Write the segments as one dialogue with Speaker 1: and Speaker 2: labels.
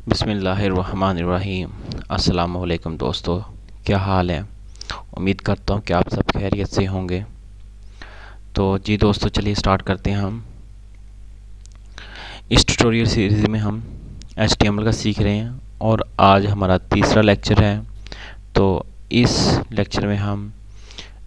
Speaker 1: बिस्मिल्लाहिर्रहमानिर्रहीम। अस्सलामुअलैकुम दोस्तों, क्या हाल है। उम्मीद करता हूँ कि आप सब खैरियत से होंगे। तो जी दोस्तों, चलिए स्टार्ट करते हैं। हम इस ट्यूटोरियल सीरीज़ में हम HTML का सीख रहे हैं और आज हमारा तीसरा लेक्चर है। तो इस लेक्चर में हम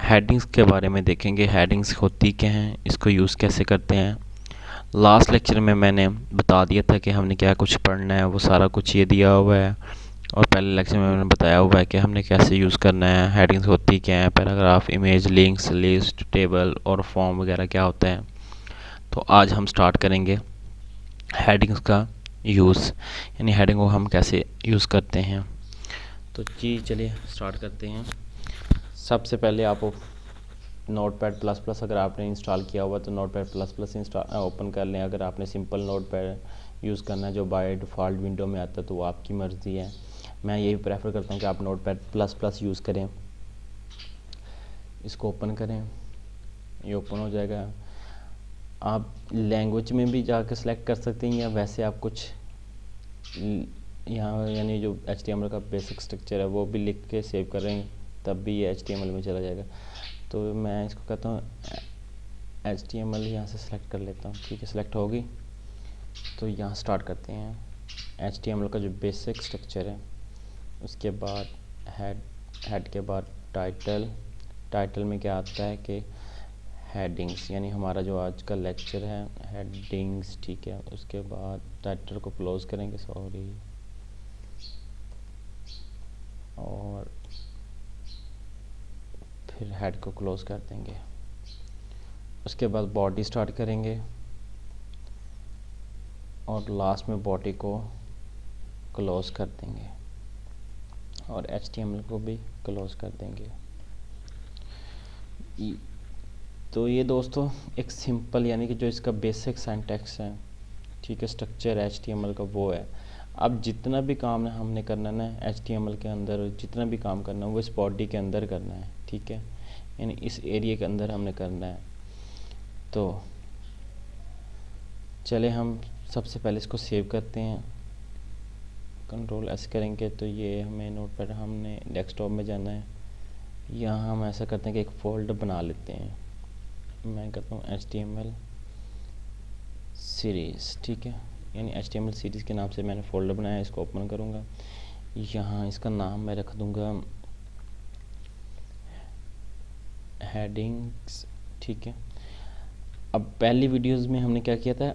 Speaker 1: हेडिंग्स के बारे में देखेंगे। हेडिंग्स होती क्या हैं, इसको यूज़ कैसे करते हैं। लास्ट लेक्चर में मैंने बता दिया था कि हमने क्या कुछ पढ़ना है, वो सारा कुछ ये दिया हुआ है। और पहले लेक्चर में मैंने बताया हुआ है कि हमने कैसे यूज़ करना है। हेडिंग्स होती क्या है, paragraph, image, links, list, table और फॉर्म वगैरह क्या होता है। तो आज हम स्टार्ट करेंगे हेडिंग्स का यूज़, यानी हेडिंग को हम कैसे यूज़ करते हैं। तो जी चलिए स्टार्ट करते हैं। सबसे पहले आप नोटपैड प्लस प्लस अगर आपने इंस्टॉल किया हुआ तो नोटपैड प्लस प्लस ओपन कर लें। अगर आपने सिंपल नोटपैड यूज़ करना है जो बाय डिफ़ॉल्ट विंडो में आता है तो वो आपकी मर्ज़ी है। मैं यही प्रेफर करता हूँ कि आप नोटपैड प्लस प्लस यूज़ करें। इसको ओपन करें, ये ओपन हो जाएगा। आप लैंग्वेज में भी जाकर सेलेक्ट कर सकते हैं या वैसे आप कुछ यहाँ यानी जो HTML का बेसिक स्ट्रक्चर है वो भी लिख के सेव करें, तब भी ये HTML में चला जाएगा। तो मैं इसको कहता हूँ HTML, यहाँ से सेलेक्ट कर लेता हूँ। ठीक है, सेलेक्ट होगी तो यहाँ स्टार्ट करते हैं। HTML का जो बेसिक स्ट्रक्चर है, उसके बाद हेड के बाद टाइटल में क्या आता है कि हेडिंग्स, यानी हमारा जो आज का लेक्चर है हेडिंग्स। ठीक है, उसके बाद टाइटल को क्लोज करेंगे, सॉरी, और फिर हेड को क्लोज कर देंगे। उसके बाद बॉडी स्टार्ट करेंगे और लास्ट में बॉडी को क्लोज कर देंगे और HTML को भी क्लोज कर देंगे। तो ये दोस्तों एक सिंपल यानी कि जो इसका बेसिक सिंटैक्स है, ठीक है, स्ट्रक्चर HTML का वो है। अब जितना भी काम है हमने करना ना HTML के अंदर, जितना भी काम करना है वो इस बॉडी के अंदर करना है। ठीक है, यानी इस एरिया के अंदर हमने करना है। तो चले हम सबसे पहले इसको सेव करते हैं। Ctrl+S करेंगे तो ये हमें नोटपैड, हमने डेस्कटॉप में जाना है। यहाँ हम ऐसा करते हैं कि एक फ़ोल्डर बना लेते हैं। मैं करता हूँ HTML सीरीज़। ठीक है, यानी HTML सीरीज़ के नाम से मैंने फ़ोल्डर बनाया। इसको ओपन करूँगा, यहाँ इसका नाम मैं रख दूँगा हेडिंग्स। ठीक है, अब पहली वीडियोस में हमने क्या किया था,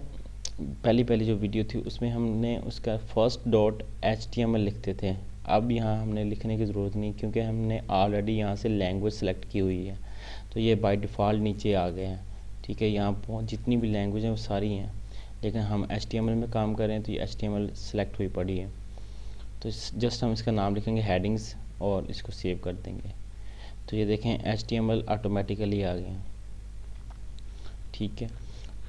Speaker 1: पहली जो वीडियो थी उसमें हमने उसका फर्स्ट डॉट HTML लिखते थे। अब यहाँ हमने लिखने की ज़रूरत नहीं, क्योंकि हमने ऑलरेडी यहाँ से लैंग्वेज सेलेक्ट की हुई है, तो ये बाय डिफ़ॉल्ट नीचे आ गए हैं। ठीक है, यहाँ जितनी भी लैंग्वेज हैं वो सारी हैं, लेकिन हम HTML में काम कर रहे हैं तो ये HTML सेलेक्ट हुई पड़ी है। तो जस्ट हम इसका नाम लिखेंगे हेडिंग्स और इसको सेव कर देंगे। तो ये देखें HTML ऑटोमेटिकली आ गए हैं। ठीक है,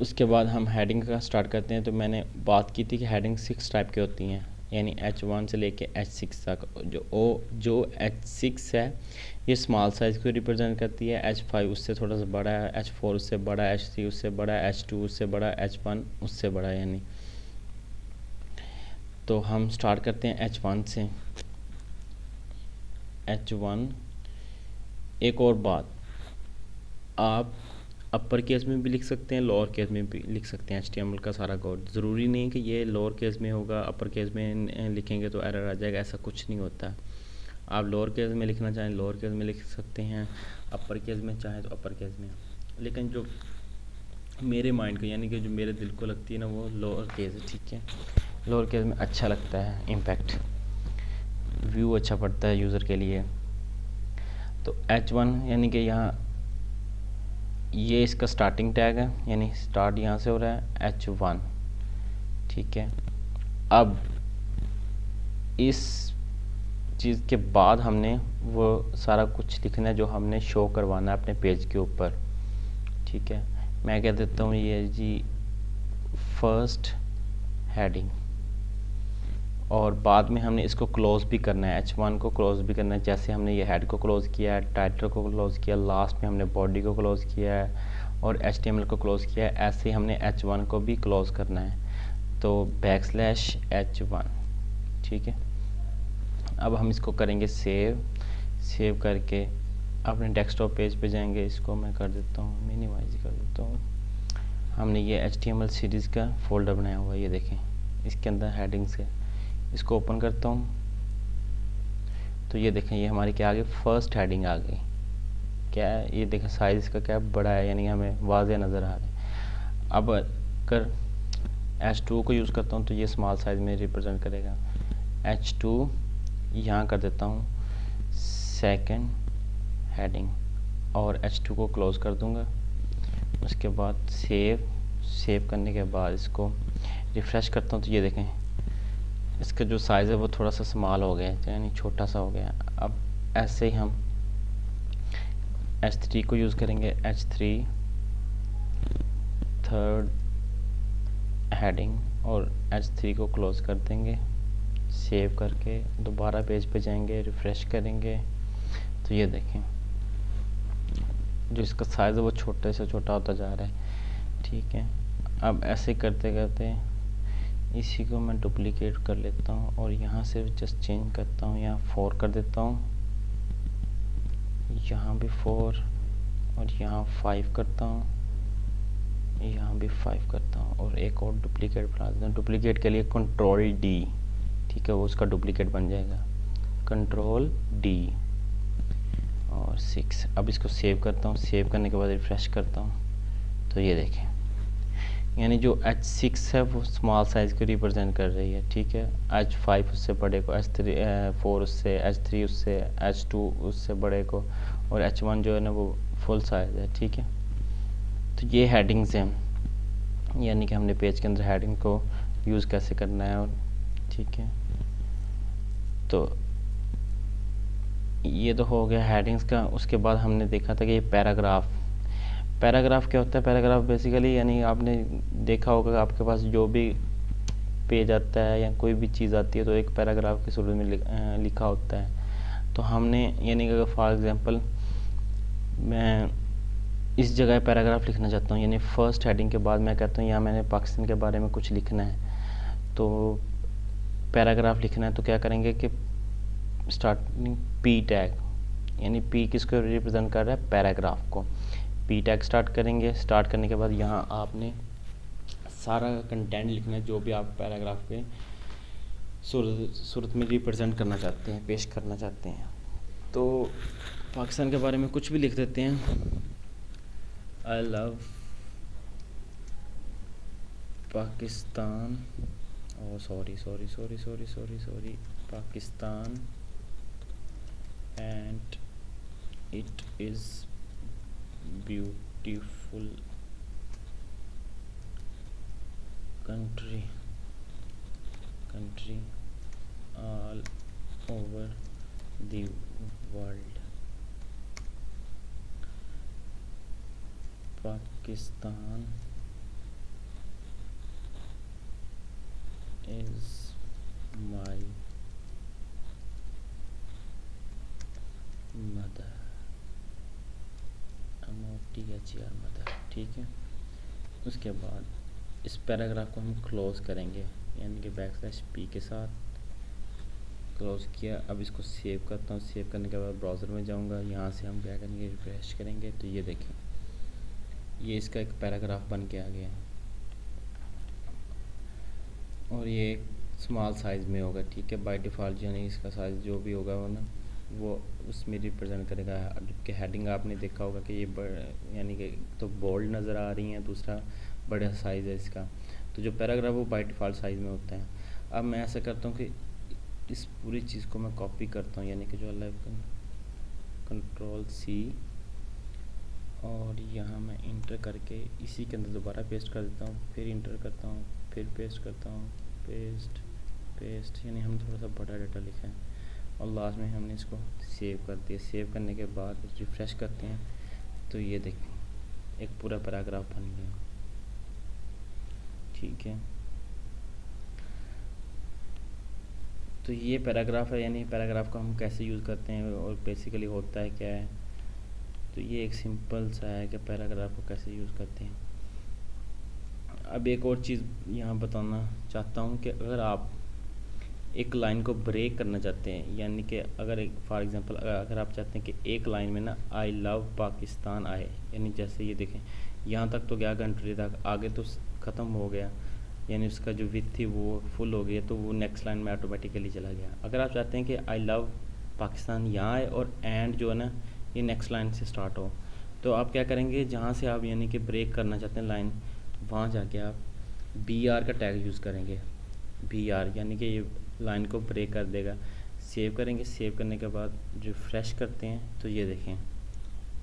Speaker 1: उसके बाद हम हेडिंग का स्टार्ट करते हैं। तो मैंने बात की थी कि हेडिंग 6 टाइप की होती हैं, यानी H1 से लेके H6 तक। जो H6 है ये स्मॉल साइज़ को रिप्रेजेंट करती है, H5 उससे थोड़ा सा बड़ा है, H4 उससे बड़ा है, H3 उससे बड़ा है, H2 उससे बड़ा है, H1 उससे बड़ा है यानी। तो हम स्टार्ट करते हैं H1 से। H1, एक और बात, आप अपर केस में भी लिख सकते हैं, लोअर केस में भी लिख सकते हैं। HTML का सारा कोड ज़रूरी नहीं कि ये लोअर केस में होगा, अपर केस में लिखेंगे तो एरर आ जाएगा, ऐसा कुछ नहीं होता। आप लोअर केस में लिखना चाहें लोअर केस में लिख सकते हैं, अपर केस में चाहें तो अपर केस में। लेकिन जो मेरे माइंड को यानी कि जो मेरे दिल को लगती है ना वो लोअर केस है। ठीक है, लोअर केस में अच्छा लगता है, इम्पैक्ट व्यू अच्छा पड़ता है यूज़र के लिए। तो H1 यानी कि यहाँ ये इसका स्टार्टिंग टैग है, यानी स्टार्ट यहाँ से हो रहा है H1। ठीक है, अब इस चीज़ के बाद हमने वो सारा कुछ लिखना है जो हमने शो करवाना है अपने पेज के ऊपर। ठीक है, मैं कह देता हूँ ये जी फर्स्ट हेडिंग, और बाद में हमने इसको क्लोज भी करना है, H1 को क्लोज भी करना है। जैसे हमने ये हेड को क्लोज किया है, टाइटल को क्लोज किया, लास्ट में हमने बॉडी को क्लोज किया है और HTML को क्लोज किया है, ऐसे हमने H1 को भी क्लोज करना है। तो \H1 ठीक है। अब हम इसको करेंगे सेव करके अपने डेस्कटॉप पेज पे जाएंगे। इसको मैं कर देता हूँ, मिनिमाइज कर देता हूँ। हमने ये HTML सीरीज़ का फोल्डर बनाया हुआ है, ये देखें, इसके अंदर हेडिंग्स है। इसको ओपन करता हूँ तो ये देखें, ये हमारी क्या आ गई, फर्स्ट हेडिंग आ गई। क्या है ये देखें, साइज़ इसका क्या बड़ा है, यानी हमें वाज़ेह नज़र आ रहा है। अब अगर H2 को यूज़ करता हूँ तो ये स्मॉल साइज़ में रिप्रेजेंट करेगा। H2 यहाँ कर देता हूँ सेकंड हेडिंग और H2 को क्लोज़ कर दूँगा। उसके बाद सेव करने के बाद इसको रिफ़्रेश करता हूँ तो ये देखें, इसका जो साइज़ है वो थोड़ा सा स्मॉल हो गया है, यानी छोटा सा हो गया। अब ऐसे ही हम H3 को यूज़ करेंगे। H3 थर्ड हेडिंग और H3 को क्लोज़ कर देंगे। सेव करके दोबारा पेज पे जाएंगे, रिफ़्रेश करेंगे तो ये देखें, जो इसका साइज़ है वो छोटे से छोटा होता जा रहा है। ठीक है, अब ऐसे करते करते इसी को मैं डुप्लीकेट कर लेता हूँ और यहाँ से जस्ट चेंज करता हूँ, यहाँ 4 कर देता हूँ, यहाँ भी 4 और यहाँ 5 करता हूँ, यहाँ भी 5 करता हूँ और एक और डुप्लीकेट बना देता हूँ। डुप्लीकेट के लिए Ctrl+D, ठीक है, वो उसका डुप्लीकेट बन जाएगा, Ctrl+D और 6। अब इसको सेव करता हूँ। सेव करने के बाद रिफ़्रेश करता हूँ तो ये देखें, यानी जो H6 है वो स्मॉल साइज़ को रिप्रेजेंट कर रही है। ठीक है, H5 उससे बड़े को, H4 उससे, H3 उससे, H2 उससे बड़े को और H1 जो है ना वो फुल साइज़ है। ठीक है, तो ये हेडिंग्स हैं, यानी कि हमने पेज के अंदर हेडिंग को यूज़ कैसे करना है। और ठीक है, तो ये तो हो गया हेडिंग्स का। उसके बाद हमने देखा था कि ये पैराग्राफ क्या होता है। पैराग्राफ बेसिकली यानी आपने देखा होगा कि आपके पास जो भी पेज आता है या कोई भी चीज़ आती है तो एक पैराग्राफ के शुरू में लिखा होता है। तो हमने यानी कि फॉर एग्जांपल मैं इस जगह पैराग्राफ लिखना चाहता हूँ, यानी फर्स्ट हेडिंग के बाद मैं कहता हूँ यहाँ मैंने पाकिस्तान के बारे में कुछ लिखना है, तो पैराग्राफ लिखना है, तो क्या करेंगे कि स्टार्टिंग P टैग, यानी P किसको रिप्रेजेंट कर रहा है, पैराग्राफ को। P टैग स्टार्ट करेंगे। स्टार्ट करने के बाद यहाँ आपने सारा कंटेंट लिखना है जो भी आप पैराग्राफ के सूरत में रिप्रेजेंट करना चाहते हैं, पेश करना चाहते हैं। तो पाकिस्तान के बारे में कुछ भी लिख देते हैं, I love Pakistan, sorry Pakistan and it is beautiful country all over the world. Pakistan is my mother, MOTHER mother. ठीक है, उसके बाद इस पैराग्राफ को हम क्लोज़ करेंगे, यानी कि \P के साथ क्लोज़ किया। अब इसको सेव करता हूँ। सेव करने के बाद ब्राउज़र में जाऊँगा, यहाँ से हम क्या करेंगे, रिफ्रेश करेंगे तो ये देखें, ये इसका एक पैराग्राफ बन के आ गया और ये स्मॉल साइज़ में होगा। ठीक है, बाय डिफ़ॉल्ट यानी इसका साइज़ जो भी होगा वो ना वो उसमें रिप्रेजेंट करेगा। जबकि हेडिंग आपने देखा होगा कि ये यानी कि तो बोल्ड नज़र आ रही हैं, दूसरा बड़ा साइज़ है इसका। तो जो पैराग्राफ वो बाय डिफ़ॉल्ट साइज़ में होता है। अब मैं ऐसा करता हूँ कि इस पूरी चीज़ को मैं कॉपी करता हूँ, यानी कि जो Ctrl+C और यहाँ मैं इंटर करके इसी के अंदर दोबारा पेस्ट कर देता हूँ, फिर इंटर करता हूँ, फिर पेस्ट करता हूँ, पेस्ट, यानी हम थोड़ा सा बड़ा डाटा लिखा है और लास्ट में हमने इसको सेव कर दिया। सेव करने के बाद रिफ़्रेश करते हैं तो ये देखें, एक पूरा पैराग्राफ बन गया। ठीक है, तो ये पैराग्राफ है, यानी पैराग्राफ को हम कैसे यूज़ करते हैं और बेसिकली होता है क्या है। तो ये एक सिंपल सा है कि पैराग्राफ को कैसे यूज़ करते हैं। अब एक और चीज़ यहाँ बताना चाहता हूँ कि अगर आप एक लाइन को ब्रेक करना चाहते हैं, यानी कि अगर एक फॉर एग्जांपल अगर आप चाहते हैं कि एक लाइन में ना आई लव पाकिस्तान आए, यानी जैसे ये देखें यहाँ तक तो गया कंट्री तक, आगे तो ख़त्म हो गया, यानी उसका जो विथ थी वो फुल हो गई, तो वो नेक्स्ट लाइन में ऑटोमेटिकली चला गया। अगर आप चाहते हैं कि आई लव पाकिस्तान यहाँ आए और एंड जो है ना ये नेक्स्ट लाइन से स्टार्ट हो, तो आप क्या करेंगे, जहाँ से आप यानी कि ब्रेक करना चाहते हैं लाइन, वहाँ जाके आप बी आर का टैग यूज़ करेंगे। बी आर यानी कि ये लाइन को ब्रेक कर देगा। सेव करेंगे, सेव करने के बाद रिफ्रेश करते हैं तो ये देखें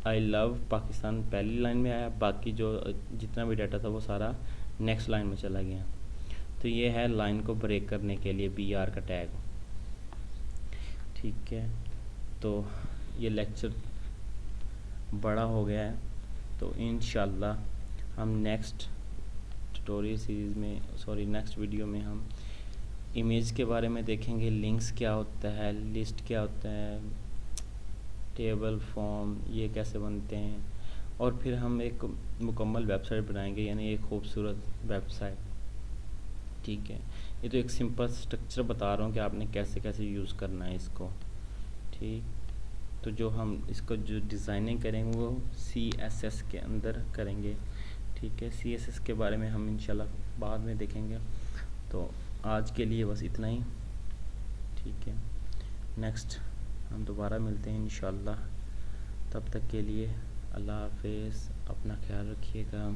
Speaker 1: आई लव पाकिस्तान पहली लाइन में आया, बाकी जो जितना भी डाटा था वो सारा नेक्स्ट लाइन में चला गया। तो ये है लाइन को ब्रेक करने के लिए बी आर का टैग। ठीक है, तो ये लेक्चर बड़ा हो गया है, तो इंशाल्लाह हम नेक्स्ट ट्यूटोरियल सीरीज़ में नेक्स्ट वीडियो में हम इमेज के बारे में देखेंगे, लिंक्स क्या होता है, लिस्ट क्या होता है, टेबल फॉर्म ये कैसे बनते हैं, और फिर हम एक मुकम्मल वेबसाइट बनाएंगे, यानी एक खूबसूरत वेबसाइट। ठीक है, ये तो एक सिंपल स्ट्रक्चर बता रहा हूँ कि आपने कैसे कैसे यूज़ करना है इसको। ठीक, तो जो हम इसको जो डिज़ाइनिंग करेंगे वो CSS के अंदर करेंगे। ठीक है, CSS के बारे में हम इंशाल्लाह बाद में देखेंगे। तो आज के लिए बस इतना ही। ठीक है, नेक्स्ट हम दोबारा मिलते हैं इंशाल्लाह। तब तक के लिए अल्लाह हाफिज़, अपना ख्याल रखिएगा।